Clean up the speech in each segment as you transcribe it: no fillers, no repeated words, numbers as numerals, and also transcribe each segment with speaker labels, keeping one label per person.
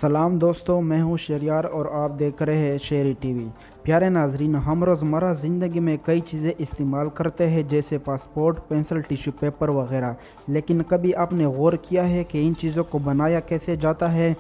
Speaker 1: سلام دوستو، میں ہوں شہریار اور آپ دیکھ رہے ہیں شہری ٹی وی۔ پیارے ناظرین، ہم روزمرہ زندگی میں کئی چیزیں استعمال کرتے ہیں جیسے پاسپورٹ، پینسل، ٹیشو پیپر وغیرہ، لیکن کبھی آپ نے غور کیا ہے کہ ان چیزوں کو بنایا کیسے جاتا ہے؟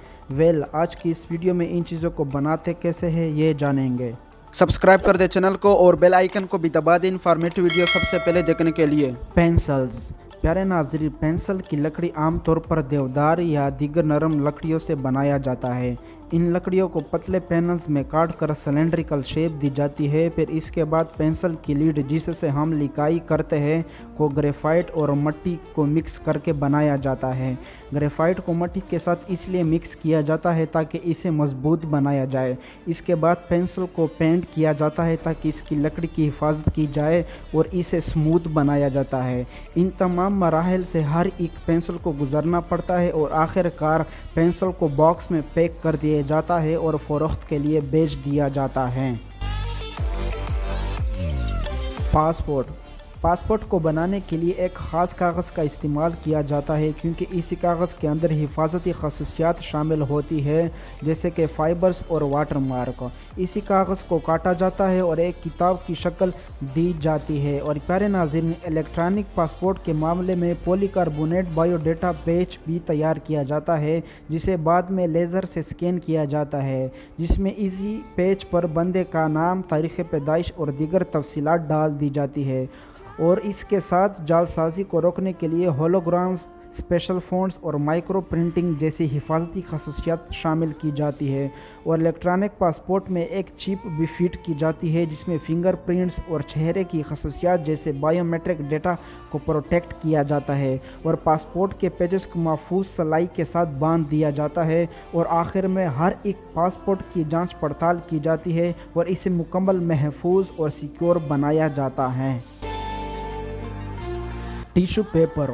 Speaker 1: آج کی اس ویڈیو میں ان چیزوں کو بناتے کیسے ہیں یہ جانیں گے۔ سبسکرائب کر دیں چینل کو اور بیل آئیکن کو بھی دبا دیں انفارمیٹو ویڈیو سب سے پہلے دیکھنے کے لیے۔ پینسلز۔ پیارے ناظرین، پینسل کی لکڑی عام طور پر دیودار یا دیگر نرم لکڑیوں سے بنایا جاتا ہے۔ ان لکڑیوں کو پتلے پینلز میں کاٹ کر سلنڈریکل شیپ دی جاتی ہے، پھر اس کے بعد پینسل کی لیڈ جس سے ہم لکھائی کرتے ہیں کو گریفائٹ اور مٹی کو مکس کر کے بنایا جاتا ہے۔ گریفائٹ کو مٹی کے ساتھ اس لیے مکس کیا جاتا ہے تاکہ اسے مضبوط بنایا جائے۔ اس کے بعد پینسل کو پینٹ کیا جاتا ہے تاکہ اس کی لکڑی کی حفاظت کی جائے اور اسے اسموتھ بنایا جاتا ہے۔ ان تمام مراحل سے ہر ایک پینسل کو گزرنا پڑتا ہے اور آخر کار پینسل کو باکس میں پیک کر دیا جاتا ہے اور فروخت کے لیے بیچ دیا جاتا ہے۔ پاسپورٹ کو بنانے کے لیے ایک خاص کاغذ کا استعمال کیا جاتا ہے کیونکہ اسی کاغذ کے اندر حفاظتی خصوصیات شامل ہوتی ہے جیسے کہ فائبرز اور واٹر مارک۔ اسی کاغذ کو کاٹا جاتا ہے اور ایک کتاب کی شکل دی جاتی ہے۔ اور پیارے ناظرین، الیکٹرانک پاسپورٹ کے معاملے میں پولی کاربونیٹ بائیو ڈیٹا پیچ بھی تیار کیا جاتا ہے جسے بعد میں لیزر سے سکین کیا جاتا ہے، جس میں اسی پیچ پر بندے کا نام، تاریخ پیدائش اور دیگر تفصیلات ڈال دی جاتی ہے۔ اور اس کے ساتھ جعلسازی کو روکنے کے لیے ہولوگرام، اسپیشل فونٹس اور مائکرو پرنٹنگ جیسی حفاظتی خصوصیات شامل کی جاتی ہے۔ اور الیکٹرانک پاسپورٹ میں ایک چپ بھی فٹ کی جاتی ہے جس میں فنگر پرنٹس اور چہرے کی خصوصیات جیسے بائیو میٹرک ڈیٹا کو پروٹیکٹ کیا جاتا ہے۔ اور پاسپورٹ کے پیجز کو محفوظ سلائی کے ساتھ باندھ دیا جاتا ہے اور آخر میں ہر ایک پاسپورٹ کی جانچ پڑتال کی جاتی ہے اور اسے مکمل محفوظ اور سیکیور بنایا جاتا ہے۔ Tissue paper.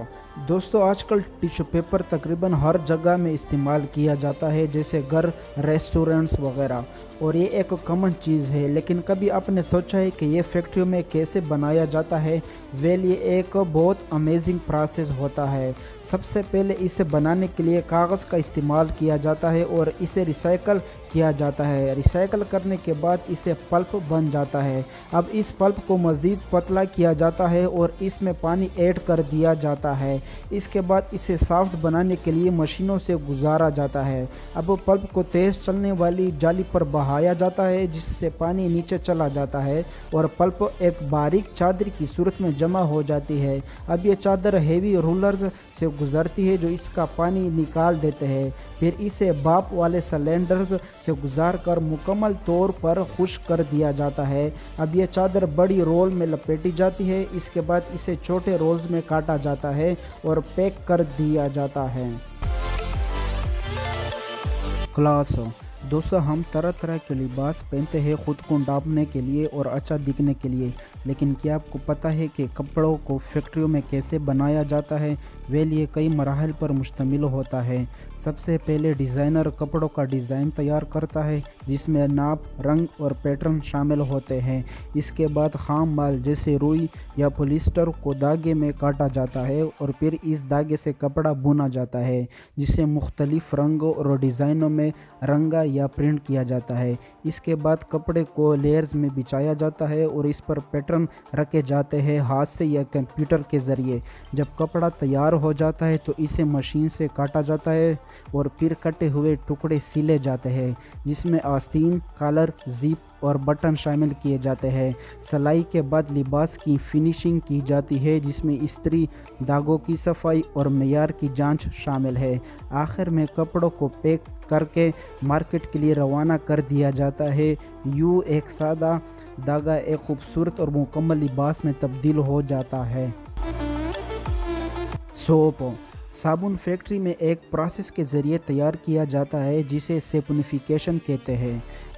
Speaker 1: دوستو، آج کل ٹیشو پیپر تقریباً ہر جگہ میں استعمال کیا جاتا ہے جیسے گھر، ریسٹورنٹس وغیرہ، اور یہ ایک کامن چیز ہے، لیکن کبھی آپ نے سوچا ہے کہ یہ فیکٹریوں میں کیسے بنایا جاتا ہے؟ یہ ایک بہت امیزنگ پروسیس ہوتا ہے۔ سب سے پہلے اسے بنانے کے لیے کاغذ کا استعمال کیا جاتا ہے اور اسے ریسائیکل کیا جاتا ہے۔ ریسائیکل کرنے کے بعد اسے پلپ بن جاتا ہے۔ اب اس پلپ کو مزید پتلا کیا جاتا ہے اور اس میں پانی ایڈ کر دیا جاتا ہے۔ اس کے بعد اسے سافٹ بنانے کے لیے مشینوں سے گزارا جاتا ہے۔ اب پلپ کو تیز چلنے والی جالی پر بہایا جاتا ہے جس سے پانی نیچے چلا جاتا ہے اور پلپ ایک باریک چادر کی صورت میں جمع ہو جاتی ہے۔ اب یہ چادر ہیوی رولرز سے گزرتی ہے جو اس کا پانی نکال دیتے ہیں، پھر اسے بھاپ والے سلنڈرز سے گزار کر مکمل طور پر خشک کر دیا جاتا ہے۔ اب یہ چادر بڑی رول میں لپیٹی جاتی ہے، اس کے بعد اسے چھوٹے رولز میں کاٹا جاتا ہے اور پیک کر دیا جاتا ہے۔ کلاس۔ دوستو، ہم طرح طرح کے لباس پہنتے ہیں خود کو ڈھانپنے کے لیے اور اچھا دکھنے کے لیے، لیکن کیا آپ کو پتہ ہے کہ کپڑوں کو فیکٹریوں میں کیسے بنایا جاتا ہے؟ یہ کئی مراحل پر مشتمل ہوتا ہے۔ سب سے پہلے ڈیزائنر کپڑوں کا ڈیزائن تیار کرتا ہے جس میں ناپ، رنگ اور پیٹرن شامل ہوتے ہیں۔ اس کے بعد خام مال جیسے روئی یا پولیسٹر کو دھاگے میں کاٹا جاتا ہے اور پھر اس دھاگے سے کپڑا بنا جاتا ہے جسے مختلف رنگوں اور ڈیزائنوں میں رنگا یا پرنٹ کیا جاتا ہے۔ اس کے بعد کپڑے کو لیئرز میں بچھایا جاتا ہے اور اس پر پیٹرن رکھے جاتے ہیں ہاتھ سے یا کمپیوٹر کے ذریعے۔ جب کپڑا تیار ہو جاتا ہے تو اسے مشین سے کاٹا جاتا ہے اور پھر کٹے ہوئے ٹکڑے سلے جاتے ہیں جس میں آستین، کالر، زپ اور بٹن شامل کیے جاتے ہیں۔ سلائی کے بعد لباس کی فنیشنگ کی جاتی ہے جس میں استری، داغوں کی صفائی اور معیار کی جانچ شامل ہے۔ آخر میں کپڑوں کو پیک کر کے مارکیٹ کے لیے روانہ کر دیا جاتا ہے۔ ایک سادہ دھاگا ایک خوبصورت اور مکمل لباس میں تبدیل ہو جاتا ہے۔ سوپ۔ صابن فیکٹری میں ایک پروسیس کے ذریعے تیار کیا جاتا ہے جسے سیپونیفیکیشن کہتے ہیں۔